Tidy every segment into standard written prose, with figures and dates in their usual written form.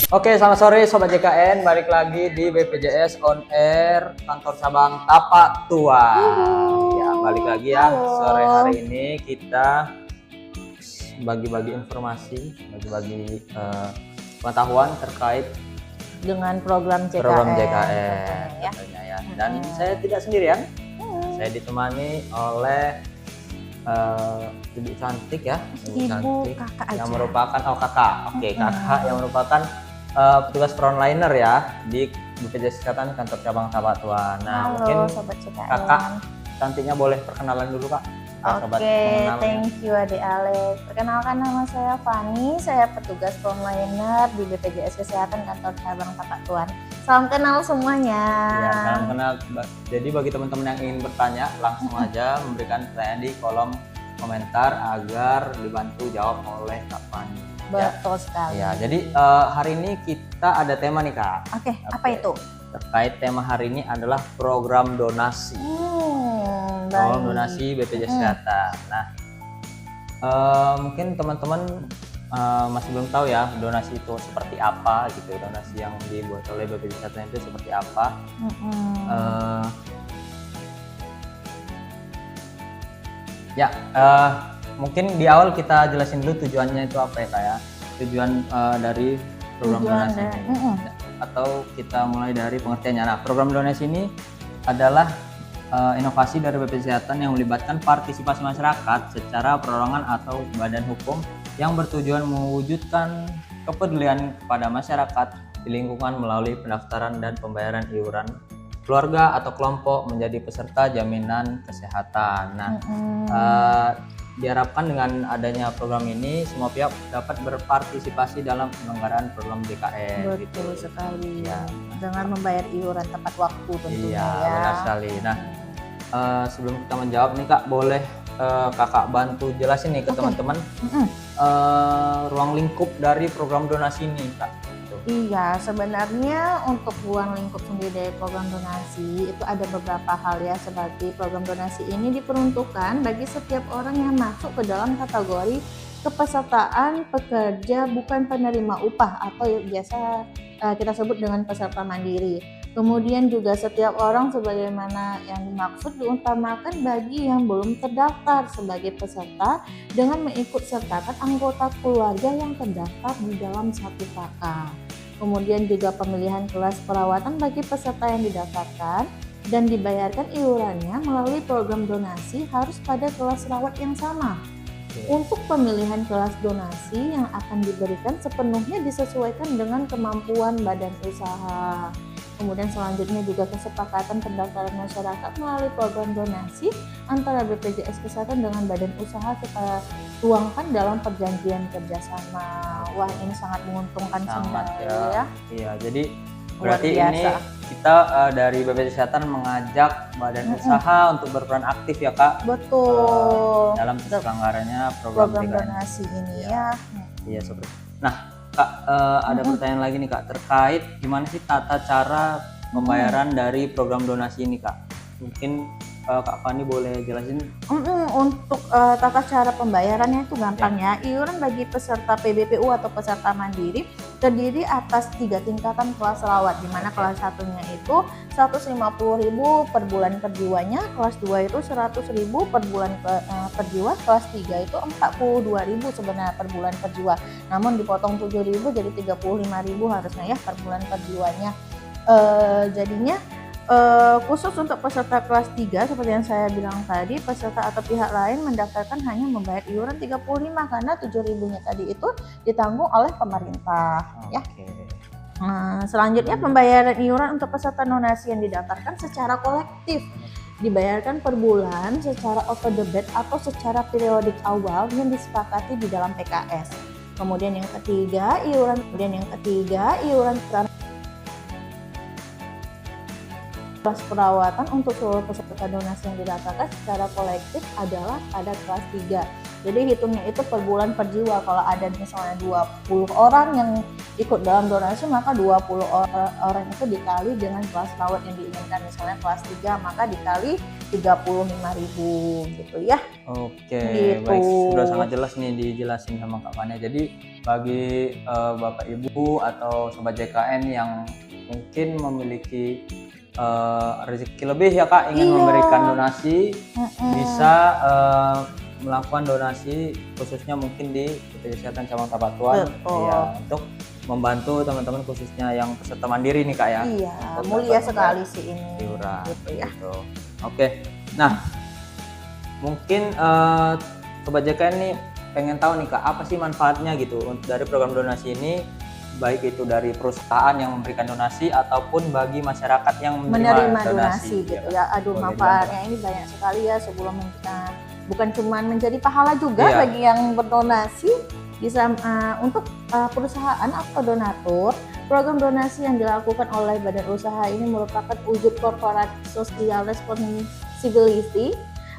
Oke, selamat sore Sobat JKN, balik lagi di BPJS On Air, kantor cabang Tapak Tua. Ya, balik lagi ya. Halo. Sore hari ini kita bagi-bagi informasi, bagi-bagi pengetahuan terkait dengan program JKN. program JKN Ya. katanya ya. Dan saya tidak sendirian, saya ditemani oleh ibu cantik ya, Ibu kakak yang aja. merupakan kakak, kakak yang merupakan petugas frontliner ya di BPJS Kesehatan kantor cabang Tapak Tua. Nah, Halo, mungkin Sobat JKN. kakak cantiknya boleh perkenalan dulu kak. Sobat Oke, pengenalnya. thank you Adik Alex. Perkenalkan, nama saya Fani, saya petugas frontliner di BPJS Kesehatan kantor cabang Tapak Tua. Salam kenal semuanya. Ya, salam kenal. Jadi bagi teman-teman yang ingin bertanya, langsung aja memberikan pertanyaan di kolom komentar agar dibantu jawab oleh Kak Fani. Betul sekali. Ya, jadi hari ini kita ada tema nih kak. Oke, apa itu? Terkait tema hari ini adalah program donasi. Program donasi BPJS Kesehatan. Nah, mungkin teman-teman masih belum tahu ya donasi itu seperti apa gitu. Donasi yang dibuat oleh BPJS Kesehatan itu seperti apa. Mungkin di awal kita jelasin dulu tujuannya itu apa ya kak ya. Tujuan dari program donasi ini. Atau kita mulai dari pengertiannya. Nah, program donasi ini adalah inovasi dari BPJS Kesehatan yang melibatkan partisipasi masyarakat secara perorangan atau badan hukum yang bertujuan mewujudkan kepedulian kepada masyarakat di lingkungan melalui pendaftaran dan pembayaran iuran keluarga atau kelompok menjadi peserta jaminan kesehatan. Nah, diharapkan dengan adanya program ini semua pihak dapat berpartisipasi dalam penyelenggaraan program JKN. Betul gitu. sekali. Ya. Dengan membayar iuran tepat waktu tentunya Iya, ya. benar sekali. Nah, sebelum kita menjawab nih kak, boleh kakak bantu jelasin nih ke teman-teman ruang lingkup dari program donasi ini kak. Iya, sebenarnya untuk ruang lingkup sendiri dari program donasi itu ada beberapa hal ya, seperti program donasi ini diperuntukkan bagi setiap orang yang masuk ke dalam kategori kepesertaan pekerja bukan penerima upah atau yang biasa kita sebut dengan peserta mandiri. Kemudian juga setiap orang sebagaimana yang dimaksud diutamakan bagi yang belum terdaftar sebagai peserta dengan mengikut sertakan anggota keluarga yang terdaftar di dalam satu kakak. Kemudian juga pemilihan kelas perawatan bagi peserta yang didaftarkan dan dibayarkan iurannya melalui program donasi harus pada kelas rawat yang sama. Untuk pemilihan kelas donasi yang akan diberikan sepenuhnya disesuaikan dengan kemampuan badan usaha. Kemudian selanjutnya juga kesepakatan pendaftaran masyarakat melalui program donasi antara BPJS Kesehatan dengan badan usaha kita tuangkan dalam perjanjian kerjasama. Wah, ini sangat menguntungkan sekali ya. Iya, jadi berarti ini kita dari BPJS Kesehatan mengajak badan usaha untuk berperan aktif ya kak. Betul. Dalam terselenggaranya program donasi ini ya. Iya seperti. Nah kak, ada pertanyaan lagi nih kak terkait gimana sih tata cara pembayaran dari program donasi ini kak. Mungkin Kak Fani boleh jelasin? Untuk tata cara pembayarannya itu gampang ya. Iuran bagi peserta PBPU atau peserta mandiri terdiri atas 3 tingkatan kelas rawat, di mana kelas satunya itu 150.000 per bulan per jiwanya, kelas 2 itu 100.000 per bulan per jiwa, kelas 3 itu 42.000 sebenarnya per bulan per jiwa. Namun dipotong 7.000 jadi 35.000 harusnya ya per bulan per jiwanya. Jadinya khusus untuk peserta kelas 3 seperti yang saya bilang tadi, peserta atau pihak lain mendaftarkan hanya membayar iuran 35 karena 7.000-nya tadi itu ditanggung oleh pemerintah ya. Selanjutnya pembayaran iuran untuk peserta donasi yang didaftarkan secara kolektif dibayarkan per bulan secara auto debit atau secara periodik awal yang disepakati di dalam PKS. Kemudian yang ketiga iuran kelas perawatan untuk seluruh peserta donasi yang didaftarkan secara kolektif adalah pada kelas 3. Jadi hitungnya itu per bulan per jiwa. Kalau ada misalnya 20 orang yang ikut dalam donasi, maka 20 orang itu dikali dengan kelas rawat yang diinginkan. Misalnya kelas 3 maka dikali 35.000 gitu ya. Oke, gitu. Baik, sudah sangat jelas nih dijelasin sama Kak Fania. Jadi bagi Bapak Ibu atau Sobat JKN yang mungkin memiliki rezeki lebih ya Kak, ingin memberikan donasi, bisa melakukan donasi khususnya mungkin di BPJS Kesehatan Cabang Tapatuan ya, untuk membantu teman-teman khususnya yang peserta mandiri nih Kak ya. Iya, mulia sekali sih ini. Iuran, gitu ya. gitu. Oke, nah mungkin Sobat JKN nih pengen tahu nih Kak, apa sih manfaatnya gitu dari program donasi ini, baik itu dari perusahaan yang memberikan donasi ataupun bagi masyarakat yang menerima donasi gitu ya. Aduh, manfaatnya ini banyak sekali ya. Sebelum kita bukan cuma menjadi pahala juga bagi yang berdonasi, bisa untuk perusahaan atau donatur. Program donasi yang dilakukan oleh badan usaha ini merupakan wujud corporate social responsibility.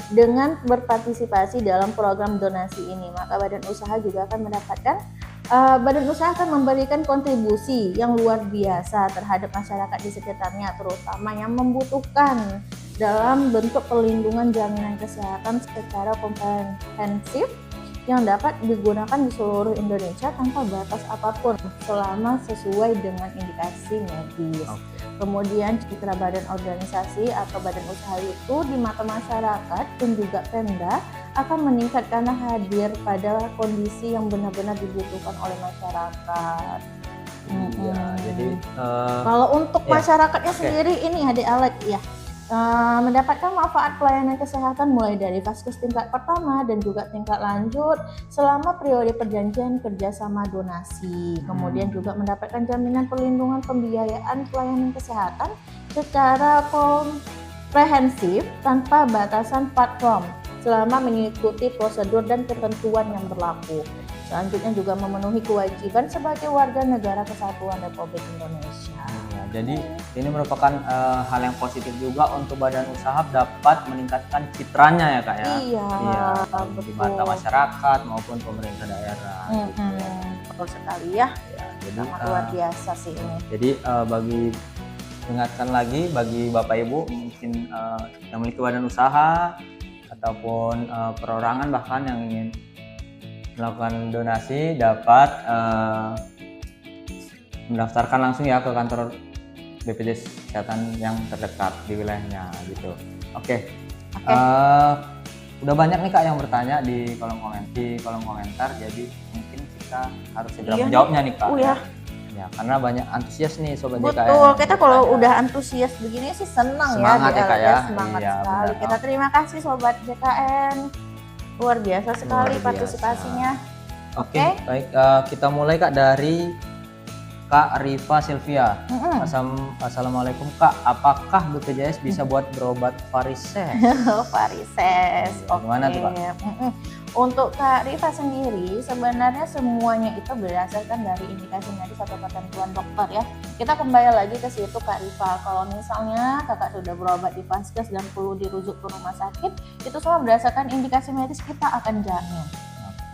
Dengan berpartisipasi dalam program donasi ini, maka badan usaha juga akan mendapatkan badan usaha akan memberikan kontribusi yang luar biasa terhadap masyarakat di sekitarnya, terutama yang membutuhkan, dalam bentuk perlindungan jaminan kesehatan secara komprehensif yang dapat digunakan di seluruh Indonesia tanpa batas apapun selama sesuai dengan indikasi medis. Kemudian citra badan organisasi atau badan usaha itu di mata masyarakat dan juga Pemda akan meningkat karena hadir pada kondisi yang benar-benar dibutuhkan oleh masyarakat. Iya, jadi kalau untuk masyarakatnya sendiri ini Adik Alek ya, mendapatkan manfaat pelayanan kesehatan mulai dari vaskes tingkat pertama dan juga tingkat lanjut selama periode perjanjian kerjasama donasi. Kemudian juga mendapatkan jaminan perlindungan pembiayaan pelayanan kesehatan secara komprehensif tanpa batasan platform selama mengikuti prosedur dan ketentuan yang berlaku. Selanjutnya juga memenuhi kewajiban sebagai warga negara kesatuan Republik Indonesia. Jadi ini merupakan hal yang positif juga untuk badan usaha, dapat meningkatkan citranya ya Kak ya. Iya, di mata masyarakat maupun pemerintah daerah. Gitu ya. Betul sekali ya. Jadi luar biasa sih ini. Jadi bagi ingatkan lagi bagi Bapak Ibu mungkin yang memiliki badan usaha ataupun perorangan bahkan yang ingin melakukan donasi, dapat mendaftarkan langsung ya ke kantor BPJS Kesehatan yang terdekat di wilayahnya gitu. Oke. Udah banyak nih Kak yang bertanya di kolom komentar, jadi mungkin kita harus segera menjawabnya nih Kak. Ya, karena banyak antusias nih Sobat JKN. Betul, kita kalau udah antusias begini sih senang semangat ya, Kak ya. Semangat sekali. Kita terima kasih Sobat JKN. Luar biasa sekali partisipasinya. Oke. Baik, kita mulai Kak dari Kak Rifa Sylvia. Assalamualaikum Kak, apakah BPJS bisa buat berobat varises? Varises, gimana tuh Kak? Untuk Kak Rifa sendiri, sebenarnya semuanya itu berdasarkan dari indikasi medis atau ketentuan dokter ya. Kita kembali lagi ke situ Kak Rifa. Kalau misalnya kakak sudah berobat di vaskes dan perlu dirujuk ke rumah sakit, itu semua berdasarkan indikasi medis, kita akan jamin.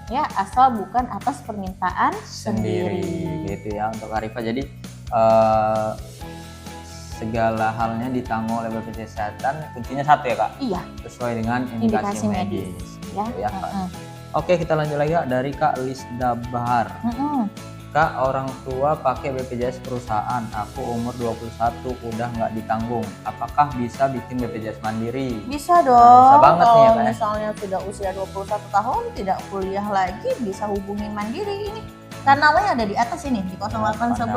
Ya, asal bukan atas permintaan sendiri gitu ya untuk Arifa. Jadi segala halnya ditanggung oleh BPJS Kesehatan, kuncinya satu ya Kak? Iya, sesuai dengan indikasi medis ya, gitu ya Kak. Oke, kita lanjut lagi Kak dari Kak Lisda Bahar. Kak, orang tua pakai BPJS perusahaan, aku umur 21 udah nggak ditanggung, apakah bisa bikin BPJS mandiri? Bisa dong. Bisa banget nih ya Kak. Misalnya sudah usia 21 tahun, tidak kuliah lagi, bisa hubungi mandiri ini. Kan namanya ada di atas ini, di 0811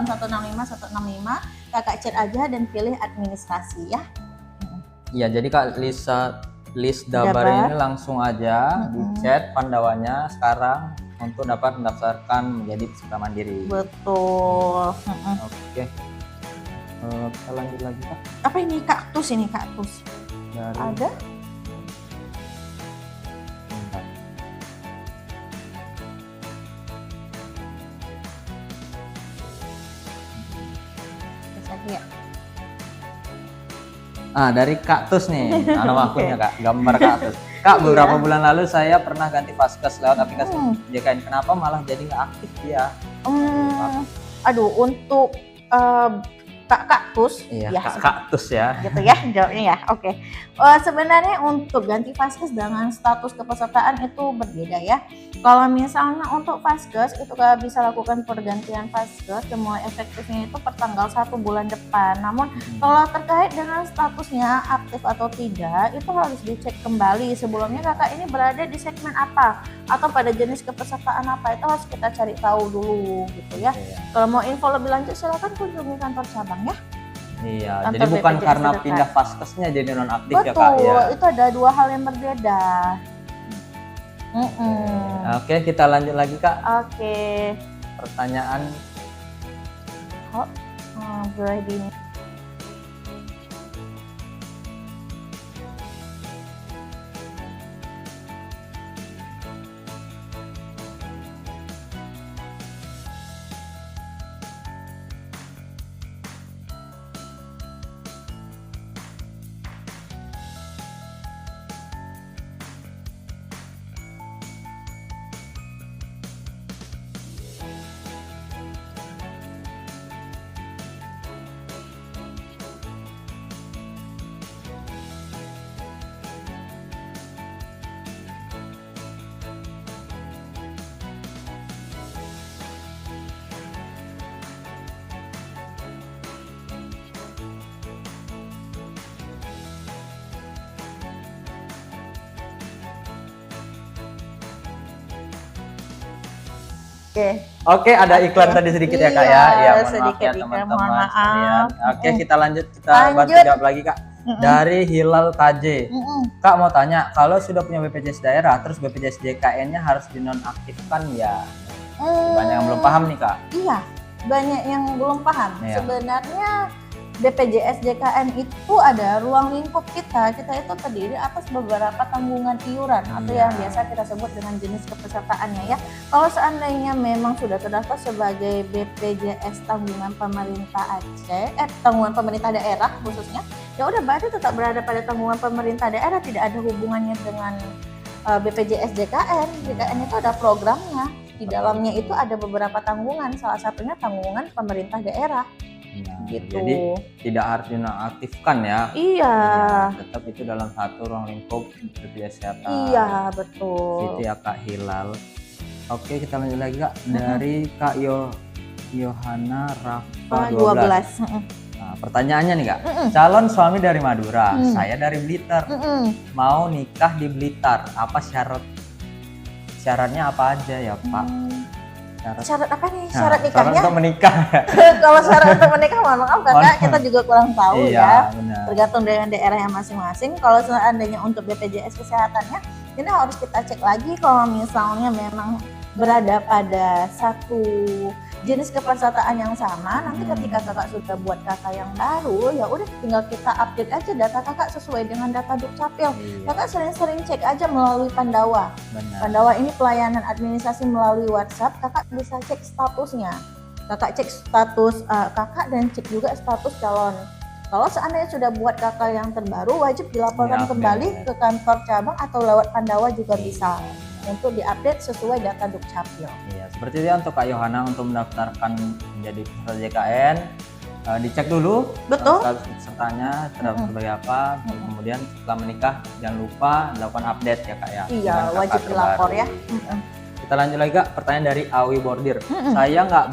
8165 165, kakak chat aja dan pilih administrasi ya. Iya, jadi Kak Lisda Bahar ini langsung aja di chat Pandawanya sekarang untuk dapat mendaftarkan menjadi peserta mandiri. Betul. Oke. Kita lanjut lagi Kak. Apa ini kaktus ini kaktus? Dari... Ada? Ya. Dari kaktus nih, nama akunnya Kak, gambar kaktus. Kak, beberapa bulan lalu saya pernah ganti vaskes lewat aplikasi JKN. Kenapa malah jadi nggak aktif dia? Aduh, untuk Kak Kaktus, Iya, ya, Kak Kaktus ya. gitu ya jawabnya ya. Oke. Sebenarnya untuk ganti Vaskes dengan status kepesertaan itu berbeda ya. Kalau misalnya untuk Vaskes itu nggak bisa lakukan pergantian Vaskes dan mulai efektifnya itu per tanggal 1 bulan depan. Namun kalau terkait dengan statusnya aktif atau tidak itu harus dicek kembali sebelumnya kakak ini berada di segmen apa atau pada jenis kepesertaan apa, itu harus kita cari tahu dulu gitu ya. Kalau mau info lebih lanjut silakan kunjungi kantor cabang ya. Iya, Kantor jadi bukan BPJS karena terdekat. pindah Vaskesnya jadi nonaktif ya Kak Betul, ya. itu ada dua hal yang berbeda. Oke, kita lanjut lagi Kak. Oke. Pertanyaan Boleh di Oke, ada iklan tadi sedikit ya Kak ya. Iya, Iya, mohon sedikit maaf ya iklan, teman-teman mohon maaf. sekalian. Oke, kita lanjut, kita Lanjut. bantu jawab lagi Kak. Dari Hilal KJ. Kak mau tanya, kalau sudah punya BPJS daerah terus BPJS JKN-nya harus dinonaktifkan ya? Banyak yang belum paham nih Kak. Iya, banyak yang belum paham. Iya. Sebenarnya BPJS JKN itu ada ruang lingkup kita. Kita itu terdiri atas beberapa tanggungan iuran atau yang biasa kita sebut dengan jenis kepesertaannya ya. Kalau seandainya memang sudah terdaftar sebagai BPJS tanggungan pemerintah Aceh, tanggungan pemerintah daerah khususnya, ya udah berarti tetap berada pada tanggungan pemerintah daerah, tidak ada hubungannya dengan BPJS JKN. JKN itu ada programnya. Di dalamnya itu ada beberapa tanggungan, salah satunya tanggungan pemerintah daerah. Nah, Gitu. jadi tidak harus dinonaktifkan ya. Iya. Tetap itu dalam satu ruang lingkup BPJS kesehatan. Iya, betul. Itu ya Kak Hilal. Oke, kita lanjut lagi Kak. Dari Kak Yohana Rafa 12. Nah, pertanyaannya nih Kak. Calon suami dari Madura, saya dari Blitar. Mau nikah di Blitar, apa syaratnya apa aja ya Pak? Syarat apa nih? Syarat nikahnya? Syarat untuk menikah. Kalau syarat untuk menikah, mohon maaf kakak, kita juga kurang tahu Iya, ya. benar. Tergantung dengan daerahnya masing-masing. Kalau seandainya untuk BPJS kesehatannya, ini harus kita cek lagi kalau misalnya memang berada pada satu jenis kepesertaan yang sama. Nanti ketika kakak sudah buat kakak yang baru, ya udah tinggal kita update aja data kakak sesuai dengan data Dukcapil. Kakak sering-sering cek aja melalui Pandawa. Benar. Pandawa ini pelayanan administrasi melalui WhatsApp. Kakak bisa cek statusnya. Kakak cek status kakak dan cek juga status calon. Kalau seandainya sudah buat kakak yang terbaru, wajib dilaporkan kembali ke kantor cabang atau lewat Pandawa juga bisa untuk diupdate sesuai data Dukcapil. Iya, seperti itu ya untuk Kak Yohana untuk mendaftarkan menjadi peserta JKN. Dicek dulu status pesertanya terdaftar sebagai apa, kemudian setelah menikah jangan lupa lakukan update ya Kak ya. Iya, wajib dilapor ya. Kita lanjut lagi Kak, pertanyaan dari Awi Bordir. Saya nggak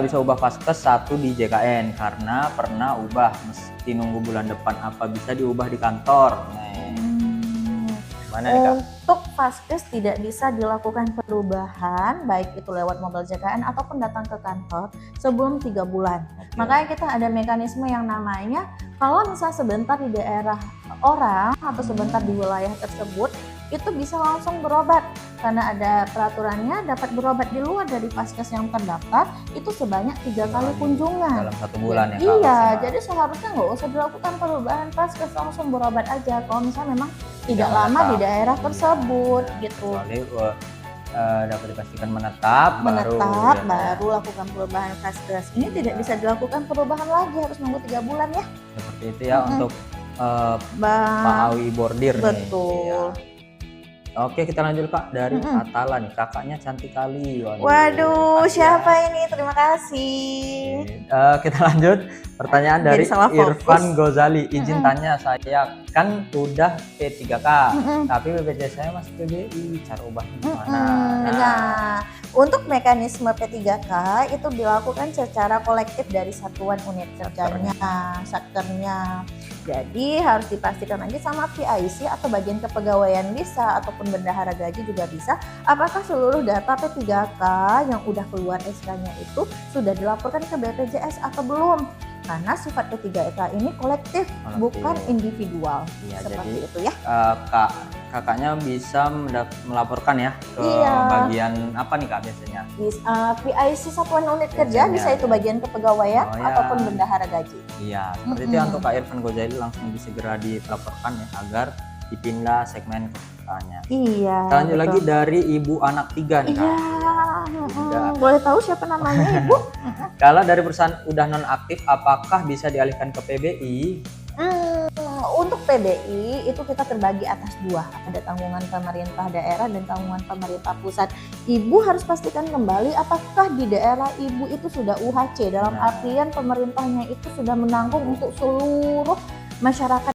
bisa ubah Vaskes 1 di JKN karena pernah ubah, mesti nunggu bulan depan, apa bisa diubah di kantor? Mana nih Kak? Untuk Vaskes tidak bisa dilakukan perubahan baik itu lewat mobile JKN ataupun datang ke kantor sebelum 3 bulan. Makanya kita ada mekanisme yang namanya kalau misal sebentar di daerah orang atau sebentar di wilayah tersebut itu bisa langsung berobat karena ada peraturannya dapat berobat di luar dari Vaskes yang terdaftar itu sebanyak 3 kali kunjungan dalam 1 bulan ya Kak? Iya, jadi seharusnya nggak usah dilakukan perubahan Vaskes, langsung berobat aja kalau misalnya memang tidak lama di daerah tersebut gitu. Kecuali dapat dipastikan menetap baru lakukan perubahan Vaskes. Ini tidak bisa dilakukan perubahan lagi, harus nunggu 3 bulan ya. Seperti itu ya untuk Pak Awi Bordir. Betul. Nih, ya. Oke, kita lanjut Kak dari Atala nih. Kakaknya cantik kali. Waduh, makasih siapa ya. ini? Terima kasih. Kita lanjut pertanyaan Jadi dari salah fokus. Irfan Gozali. Izin tanya, saya kan udah P3K, tapi BPJS saya masih PBI. Cara ubahnya gimana? Nah, untuk mekanisme P3K itu dilakukan secara kolektif dari satuan unit kerjanya, satkernya. Jadi harus dipastikan aja sama PIC atau bagian kepegawaian bisa, ataupun bendahara gaji juga bisa, apakah seluruh data P3K yang udah keluar SK-nya itu sudah dilaporkan ke BPJS atau belum. Karena sifat P3K ini kolektif, bukan individual. Iya, seperti jadi itu ya. Kakaknya bisa melaporkan ya ke bagian apa nih Kak biasanya? PIC satuan unit kerja, bisa itu bagian kepegawaian ataupun bendahara gaji. Iya, seperti itu ya. Untuk Kak Irfan Gozali langsung segera dilaporkan ya agar dipindah segmen kepesertaannya. Iya. Kita lanjut lagi dari Ibu Anak 3 nih Kak. Iya. Boleh tahu siapa namanya Ibu? Kalau dari perusahaan udah nonaktif, apakah bisa dialihkan ke PBI? Untuk PBI itu kita terbagi atas dua, ada tanggungan pemerintah daerah dan tanggungan pemerintah pusat. Ibu harus pastikan kembali apakah di daerah ibu itu sudah UHC, dalam artian pemerintahnya itu sudah menanggung untuk seluruh masyarakat